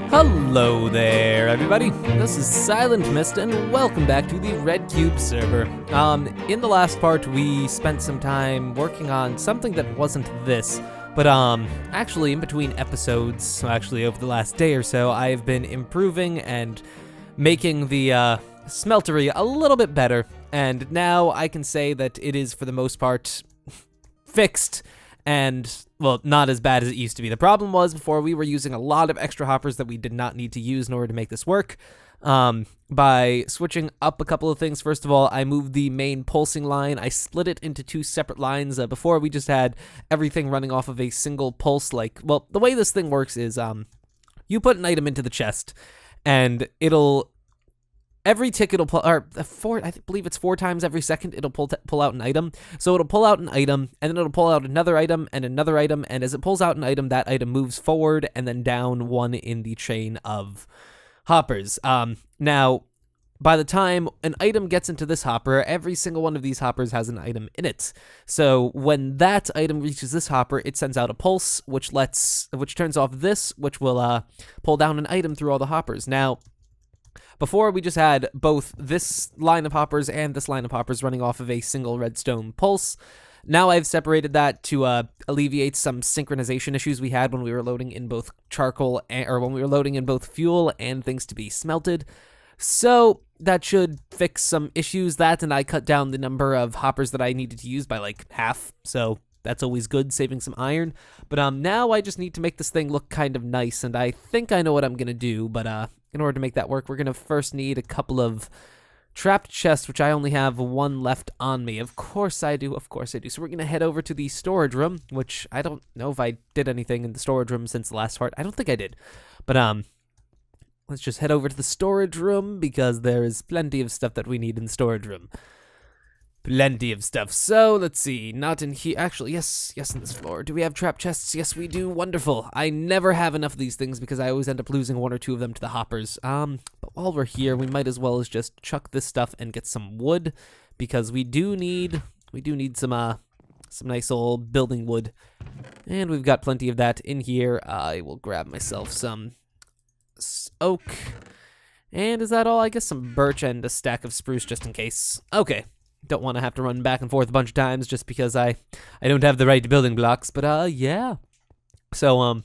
Hello there, everybody. This is Silent Mist, and welcome back to the RedCubed server. In the last part, we spent some time working on something that wasn't this, but actually in between episodes, actually over the last day or so, I have been improving and making the smeltery a little bit better, and now I can say that it is, for the most part, fixed. And, well, not as bad as it used to be. The problem was, before, we were using a lot of extra hoppers that we did not need to use in order to make this work. By switching up a couple of things, first of all, I moved the main pulsing line. I split it into two separate lines. Before, we just had everything running off of a single pulse. Well, the way this thing works is, you put an item into the chest, and every tick it'll pull, or I believe it's 4 times every second it'll pull out an item. So it'll pull out an item, and then it'll pull out another item, and another item, and as it pulls out an item, that item moves forward and then down one in the chain of hoppers. Now, by the time an item gets into this hopper, every single one of these hoppers has an item in it. So when that item reaches this hopper, it sends out a pulse, which turns off this, which will pull down an item through all the hoppers. Now, before, we just had both this line of hoppers and this line of hoppers running off of a single redstone pulse. Now I've separated that to alleviate some synchronization issues we had when we were loading in both when we were loading in both fuel and things to be smelted. So that should fix some issues. That, and I cut down the number of hoppers that I needed to use by like half. So that's always good, saving some iron. But now I just need to make this thing look kind of nice, and I think I know what I'm gonna do. But in order to make that work, we're gonna first need a couple of trapped chests, which I only have one left on me. Of course I do. So we're gonna head over to the storage room, which I don't know if I did anything in the storage room since the last part. I don't think I did. But let's just head over to the storage room, because there is plenty of stuff that we need in the storage room. Plenty of stuff. So, let's see. Not in here. Actually, yes, in this floor. Do we have trap chests? Yes, we do. Wonderful. I never have enough of these things because I always end up losing 1 or 2 of them to the hoppers. But while we're here, we might as well as just chuck this stuff and get some wood, because we do need some nice old building wood. And we've got plenty of that in here. I will grab myself some oak. And is that all? I guess some birch and a stack of spruce just in case. Okay. Don't want to have to run back and forth a bunch of times just because I don't have the right building blocks, but yeah. So,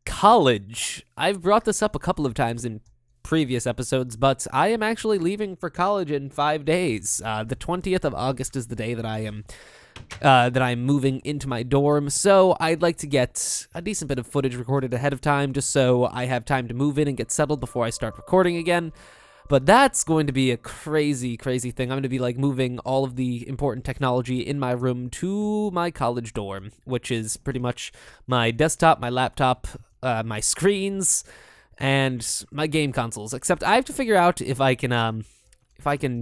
college. I've brought this up a couple of times in previous episodes, but I am actually leaving for college in 5 days. The 20th of August is the day that I'm moving into my dorm, so I'd like to get a decent bit of footage recorded ahead of time, just so I have time to move in and get settled before I start recording again. But that's going to be a crazy, crazy thing. I'm going to be like moving all of the important technology in my room to my college dorm, which is pretty much my desktop, my laptop, my screens, and my game consoles. Except I have to figure out if I can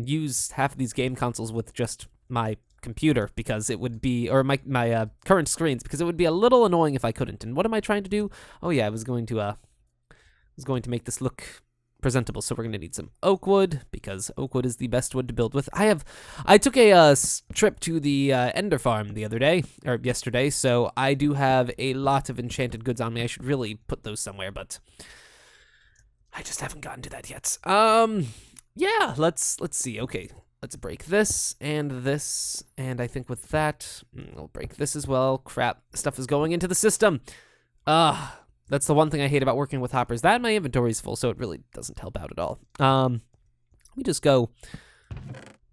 use half of these game consoles with just my computer, because it would be, or my current screens, because it would be a little annoying if I couldn't. And what am I trying to do? Oh yeah, I was going to make this look presentable, so we're going to need some oak wood, because oak wood is the best wood to build with. I took a trip to the Ender farm the other day, or yesterday, so I do have a lot of enchanted goods on me. I should really put those somewhere, but I just haven't gotten to that yet. Yeah, let's see. Okay, let's break this, and I think with that, I'll break this as well. Crap, stuff is going into the system. That's the one thing I hate about working with hoppers. That and my inventory is full, so it really doesn't help out at all. Let me just go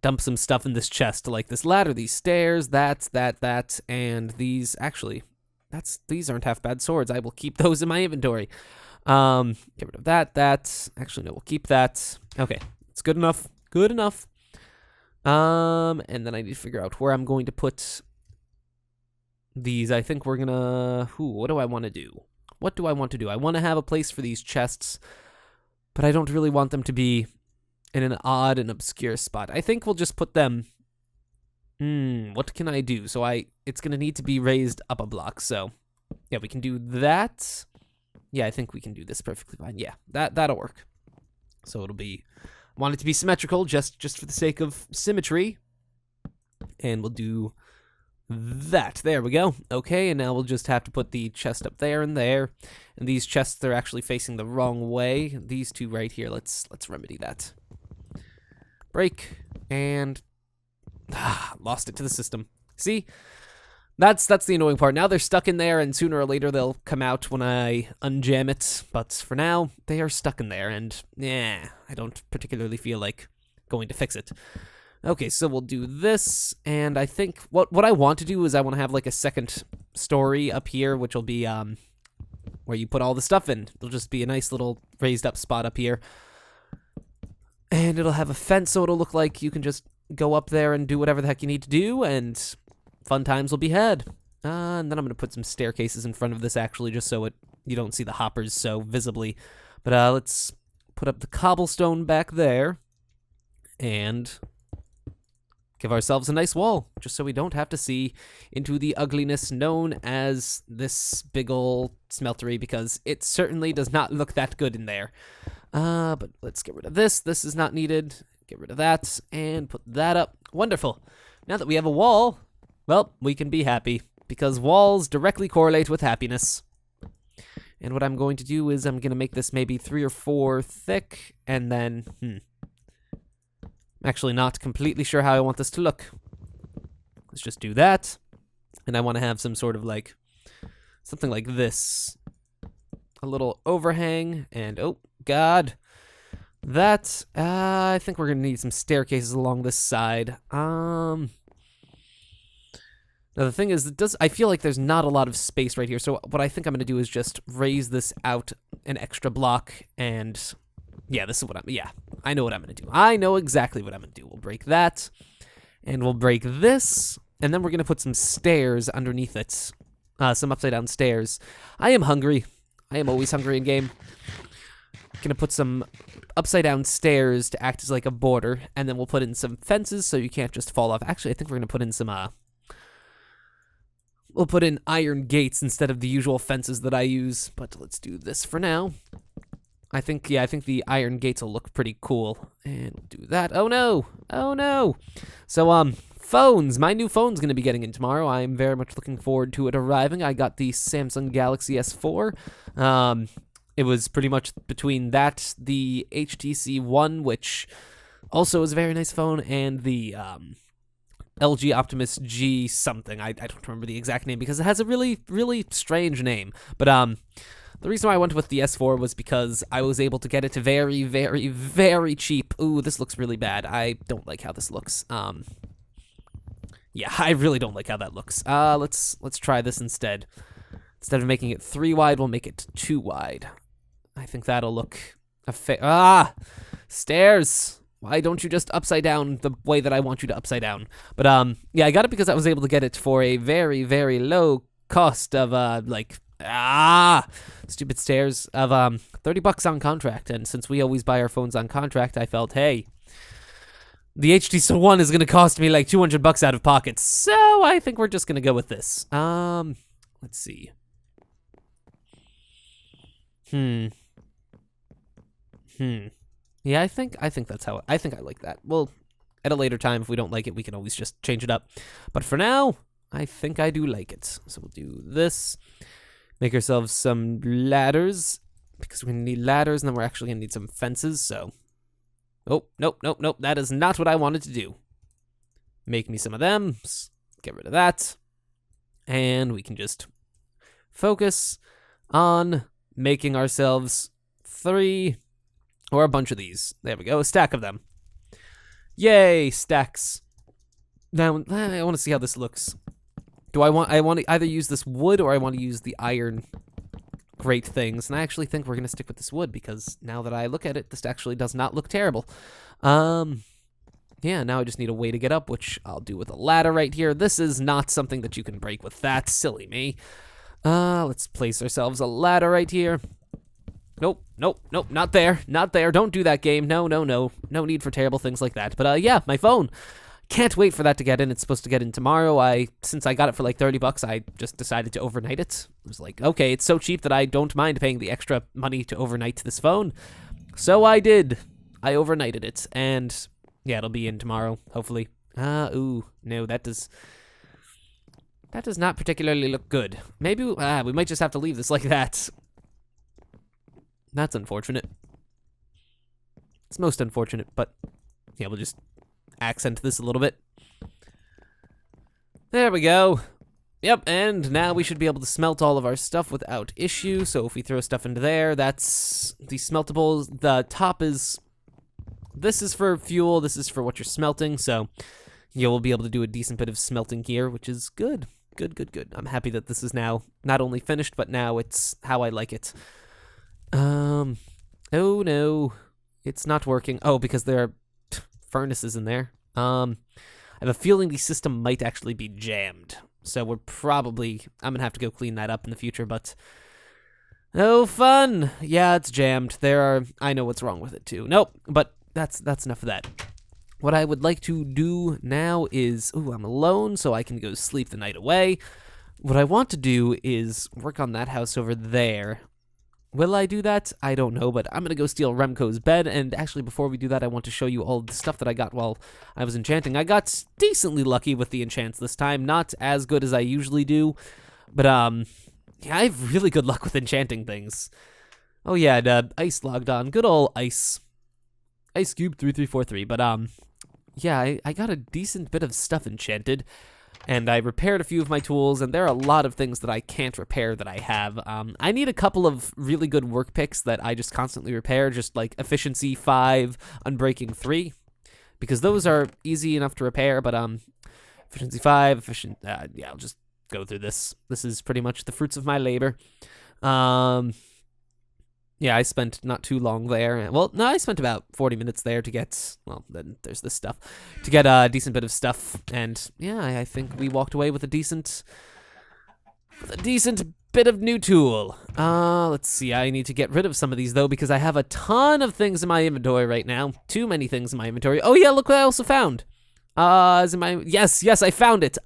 dump some stuff in this chest, like this ladder, these stairs, that, and these. Actually, these aren't half bad swords. I will keep those in my inventory. Get rid of that. Actually, no, we'll keep that. Okay, it's good enough. Good enough. And then I need to figure out where I'm going to put these. I think we're gonna. What do I want to do? What do I want to do? I want to have a place for these chests, but I don't really want them to be in an odd and obscure spot. I think we'll just put them. What can I do? So it's gonna need to be raised up a block. So yeah, we can do that. Yeah, I think we can do this perfectly fine. Yeah, that'll work. So it'll be want it to be symmetrical just for the sake of symmetry. And we'll do that. There we go. Okay, and now we'll just have to put the chest up there and there. And these chests are actually facing the wrong way. These two right here, let's remedy that. Break, and lost it to the system. See? That's the annoying part. Now they're stuck in there, and sooner or later they'll come out when I unjam it. But for now, they are stuck in there, and I don't particularly feel like going to fix it. Okay, so we'll do this, and I think what I want to do is I want to have like a second story up here, which will be where you put all the stuff in. It'll just be a nice little raised up spot up here. And it'll have a fence, so it'll look like you can just go up there and do whatever the heck you need to do, and fun times will be had. And then I'm going to put some staircases in front of this, actually, just so you don't see the hoppers so visibly. But let's put up the cobblestone back there, and give ourselves a nice wall, just so we don't have to see into the ugliness known as this big ol' smeltery, because it certainly does not look that good in there. But let's get rid of this. This is not needed. Get rid of that, and put that up. Wonderful. Now that we have a wall, well, we can be happy, because walls directly correlate with happiness. And what I'm going to do is I'm going to make this maybe 3 or 4 thick, and then, I'm actually not completely sure how I want this to look. Let's just do that. And I want to have some sort of like, something like this. A little overhang, and oh, God. That, I think we're going to need some staircases along this side. Now the thing is, I feel like there's not a lot of space right here, so what I think I'm going to do is just raise this out an extra block, and yeah, this is what I know what I'm going to do. I know exactly what I'm going to do. We'll break that, and we'll break this, and then we're going to put some stairs underneath it. Some upside-down stairs. I am hungry. I am always hungry in game. Gonna put some upside-down stairs to act as like a border, and then we'll put in some fences so you can't just fall off. Actually, I think we're gonna put in some, we'll put in iron gates instead of the usual fences that I use, but let's do this for now. I think the iron gates will look pretty cool, and we'll do that. Oh no! Oh no! So, phones. My new phone's gonna be getting in tomorrow. I'm very much looking forward to it arriving. I got the Samsung Galaxy S4. It was pretty much between that, the HTC One, which also is a very nice phone, and the LG Optimus G something. I don't remember the exact name because it has a really, really strange name. But the reason why I went with the S4 was because I was able to get it very, very, very cheap. Ooh, this looks really bad. I don't like how this looks. Yeah, I really don't like how that looks. Let's try this instead. Instead of making it 3 wide, we'll make it 2 wide. I think that'll look stairs. Why don't you just upside down the way that I want you to upside down? But yeah, I got it because I was able to get it for a very, very low cost of stupid stairs of $30 on contract. And since we always buy our phones on contract, I felt, hey, the HTC One is gonna cost me like $200 out of pocket. So I think we're just gonna go with this. Let's see. Yeah, I think that's how I think I like that. Well, at a later time, if we don't like it, we can always just change it up. But for now, I think I do like it. So we'll do this. Make ourselves some ladders, because we're gonna need ladders, and then we're actually gonna need some fences, so. Oh, nope. That is not what I wanted to do. Make me some of them. Get rid of that. And we can just focus on making ourselves 3 or a bunch of these. There we go, a stack of them. Yay, stacks. Now, I want to see how this looks. I want to either use this wood or I want to use the iron grate things. And I actually think we're going to stick with this wood because now that I look at it, this actually does not look terrible. Yeah, now I just need a way to get up, which I'll do with a ladder right here. This is not something that you can break with that. Silly me. Let's place ourselves a ladder right here. Nope, not there. Don't do that, game. No. No need for terrible things like that. But yeah, my phone. Can't wait for that to get in. It's supposed to get in tomorrow. Since I got it for like $30, I just decided to overnight it. I was like, okay, it's so cheap that I don't mind paying the extra money to overnight this phone. So I did. I overnighted it, and yeah, it'll be in tomorrow, hopefully. Ooh, no, that does not particularly look good. Maybe, we might just have to leave this like that. That's unfortunate. It's most unfortunate, but yeah, we'll just accent this a little bit. There we go. Yep, and now we should be able to smelt all of our stuff without issue. So if we throw stuff into there, that's the smeltables. The top is, this is for fuel, this is for what you're smelting. So yeah, we'll be able to do a decent bit of smelting here, which is good. Good. I'm happy that this is now not only finished, but now it's how I like it. Oh no, it's not working. Oh, because there are furnaces in there. I have a feeling the system might actually be jammed. So I'm gonna have to go clean that up in the future, but oh, fun. Yeah, it's jammed. I know what's wrong with it too. Nope, but that's enough of that. What I would like to do now is, I'm alone, so I can go sleep the night away. What I want to do is work on that house over there. Will I do that? I don't know, but I'm going to go steal Remco's bed, and actually before we do that, I want to show you all the stuff that I got while I was enchanting. I got decently lucky with the enchants this time, not as good as I usually do, but yeah, I have really good luck with enchanting things. Oh yeah, Ice logged on, good old Ice. RedCubed 3343, but yeah, I got a decent bit of stuff enchanted, and I repaired a few of my tools, and there are a lot of things that I can't repair that I have. I need a couple of really good work picks that I just constantly repair, just like Efficiency 5, Unbreaking 3, because those are easy enough to repair, but Efficiency 5, yeah, I'll just go through this. This is pretty much the fruits of my labor. Yeah, I spent not too long there. Well, no, I spent about 40 minutes there to get, well, then there's this stuff, to get a decent bit of stuff. And yeah, I think we walked away with a decent bit of new tool. Let's see, I need to get rid of some of these though, because I have a ton of things in my inventory right now. Too many things in my inventory. Oh yeah, look what I also found. Yes, I found it.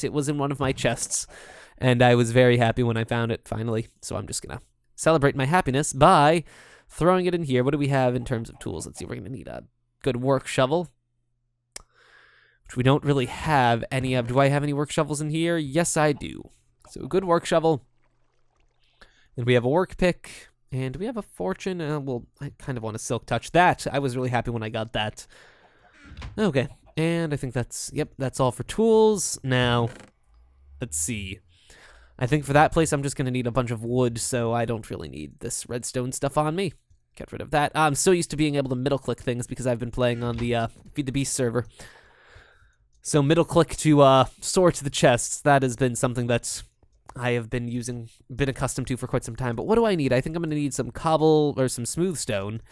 It was in one of my chests. And I was very happy when I found it, finally. So I'm just gonna celebrate my happiness by throwing it in here. What do we have in terms of tools? Let's see, we're going to need a good work shovel, which we don't really have any of. Do I have any work shovels in here? Yes, I do. So a good work shovel. And we have a work pick. And we have a fortune. Well, I kind of want a silk touch. That, I was really happy when I got that. Okay, and I think that's all for tools. Now, let's see. I think for that place, I'm just going to need a bunch of wood, so I don't really need this redstone stuff on me. Get rid of that. I'm so used to being able to middle-click things because I've been playing on the Feed the Beast server. So middle-click to sort the chests, that has been something that I have been accustomed to for quite some time. But what do I need? I think I'm going to need some cobble or some smooth stone.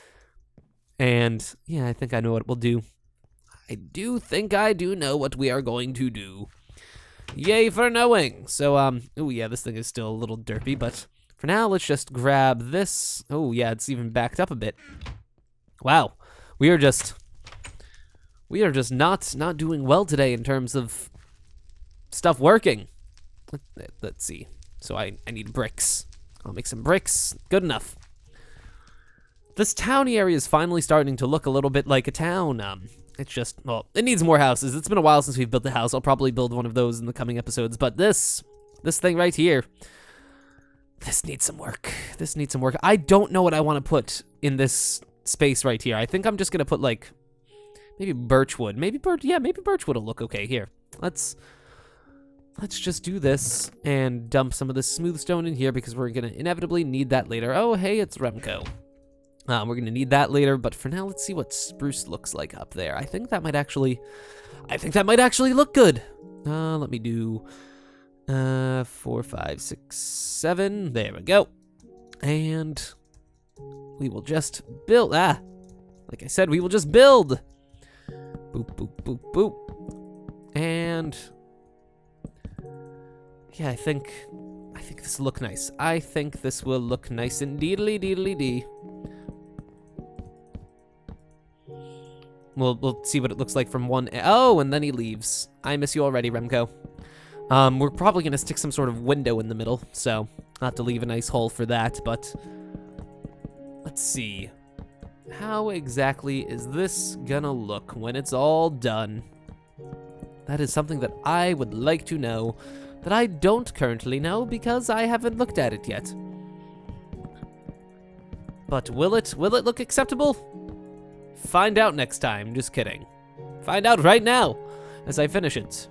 And yeah, I think I know what we'll do. I do think I do know what we are going to do. Yay for knowing. So, oh yeah, this thing is still a little derpy, but for now, let's just grab this. Oh yeah, it's even backed up a bit. Wow, we are just not doing well today in terms of stuff working. Let's see. So I need bricks. I'll make some bricks. Good enough. This towny area is finally starting to look a little bit like a town. It's just, well, it needs more houses. It's been a while since we've built a house. I'll probably build one of those in the coming episodes. But this thing right here, this needs some work. I don't know what I want to put in this space right here. I think I'm just going to put, like, maybe birchwood. Maybe birchwood will look okay here. Let's just do this and dump some of this smooth stone in here because we're going to inevitably need that later. Oh, hey, it's Remco. We're going to need that later, but for now, let's see what spruce looks like up there. I think that might actually look good. Let me do 4, 5, 6, 7. There we go. And we will just build. Like I said, we will just build. Boop, boop, boop, boop. And yeah, I think this will look nice. I think this will look nice indeedly, deedly dee. We'll see what it looks like from one. Oh, and then he leaves. I miss you already, Remco. We're probably gonna stick some sort of window in the middle, so I'll have to leave a nice hole for that. But let's see. how exactly is this gonna look when it's all done? That is something that I would like to know, that I don't currently know because I haven't looked at it yet. But will it look acceptable? Find out next time, just kidding. Find out right now, as I finish it.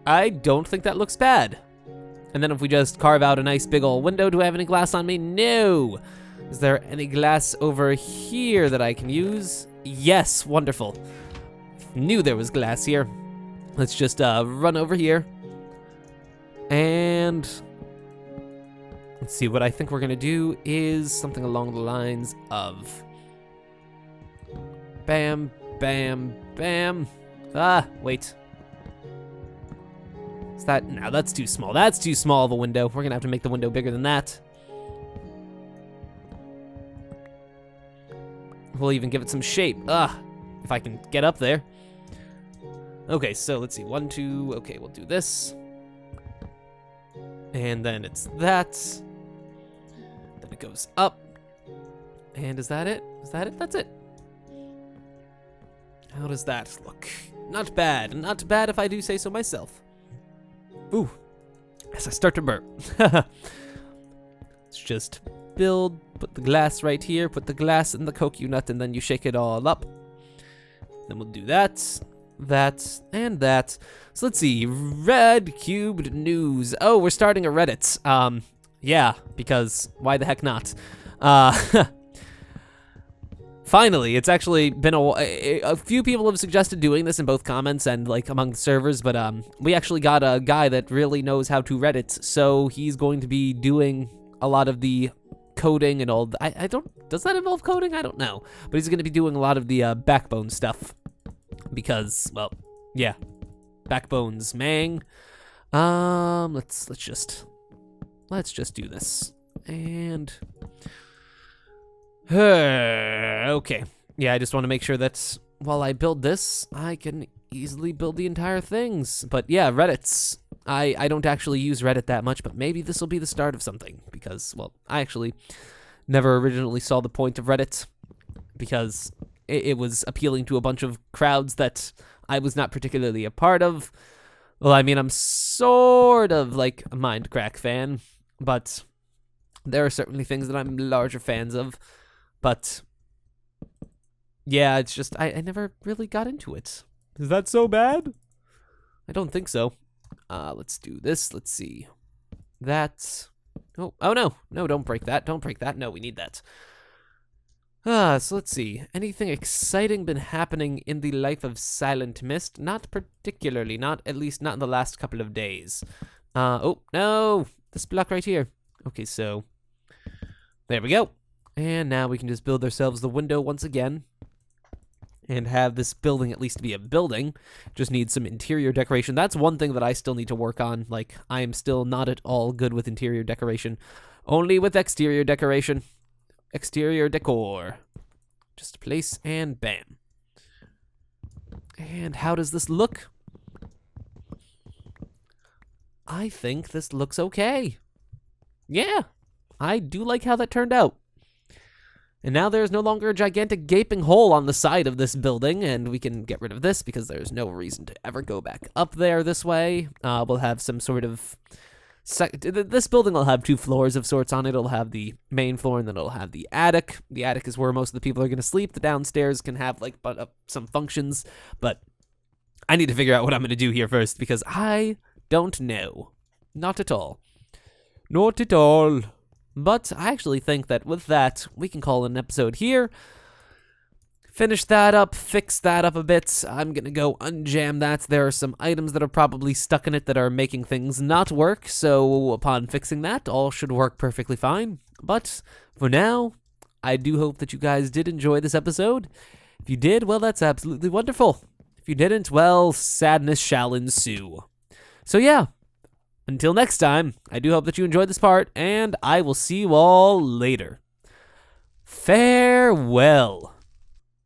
I don't think that looks bad. And then if we just carve out a nice big old window, do I have any glass on me? No. Is there any glass over here that I can use? Yes, wonderful. Knew there was glass here. Let's just run over here. And let's see, what I think we're gonna do is something along the lines of bam, bam, bam. Ah, wait. Is that, no, that's too small. That's too small of a window. We're gonna have to make the window bigger than that. We'll even give it some shape. If I can get up there. Okay, so let's see, 1, 2, okay, we'll do this. And then it's that. Then it goes up. And is that it? Is that it? That's it. How does that look? Not bad. Not bad if I do say so myself. Ooh, as I start to burp. Let's just build, put the glass right here, put the glass in the coconut, and then you shake it all up. Then we'll do that, that, and that. So let's see, RedCubed news. Oh, we're starting a Reddit. Yeah, because why the heck not? Finally, it's actually been a few people have suggested doing this in both comments and like among the servers, but we actually got a guy that really knows how to Reddit, so he's going to be doing a lot of the coding and all. I don't, does that involve coding? I don't know, but he's going to be doing a lot of the backbone stuff because, well, yeah, backbones, mang. Let's just do this and. Okay. Yeah, I just want to make sure that while I build this, I can easily build the entire things. But yeah, Reddit's. I don't actually use Reddit that much, but maybe this will be the start of something. Because, well, I actually never originally saw the point of Reddit. Because it was appealing to a bunch of crowds that I was not particularly a part of. Well, I mean, I'm sort of like a Mindcrack fan. But there are certainly things that I'm larger fans of. But, yeah, it's just, I never really got into it. Is that so bad? I don't think so. Let's do this. Let's see. That. Oh no. No, don't break that. Don't break that. No, we need that. So let's see. Anything exciting been happening in the life of Silent Mist? Not particularly. Not, at least not in the last couple of days. Oh, no. This block right here. Okay, so. There we go. And now we can just build ourselves the window once again. And have this building at least be a building. Just need some interior decoration. That's one thing that I still need to work on. Like, I am still not at all good with interior decoration. Only with exterior decoration. Exterior decor. Just place and bam. And how does this look? I think this looks okay. Yeah, I do like how that turned out. And now there's no longer a gigantic gaping hole on the side of this building, and we can get rid of this because there's no reason to ever go back up there this way. We'll have some sort of... this building will have 2 floors of sorts on it. It'll have the main floor, and then it'll have the attic. The attic is where most of the people are going to sleep. The downstairs can have, like, some functions, but I need to figure out what I'm going to do here first because I don't know. Not at all. Not at all. But I actually think that with that, we can call it an episode here. Finish that up, fix that up a bit. I'm going to go unjam that. There are some items that are probably stuck in it that are making things not work. So upon fixing that, all should work perfectly fine. But for now, I do hope that you guys did enjoy this episode. If you did, well, that's absolutely wonderful. If you didn't, well, sadness shall ensue. So yeah. Until next time, I do hope that you enjoyed this part, and I will see you all later. Farewell.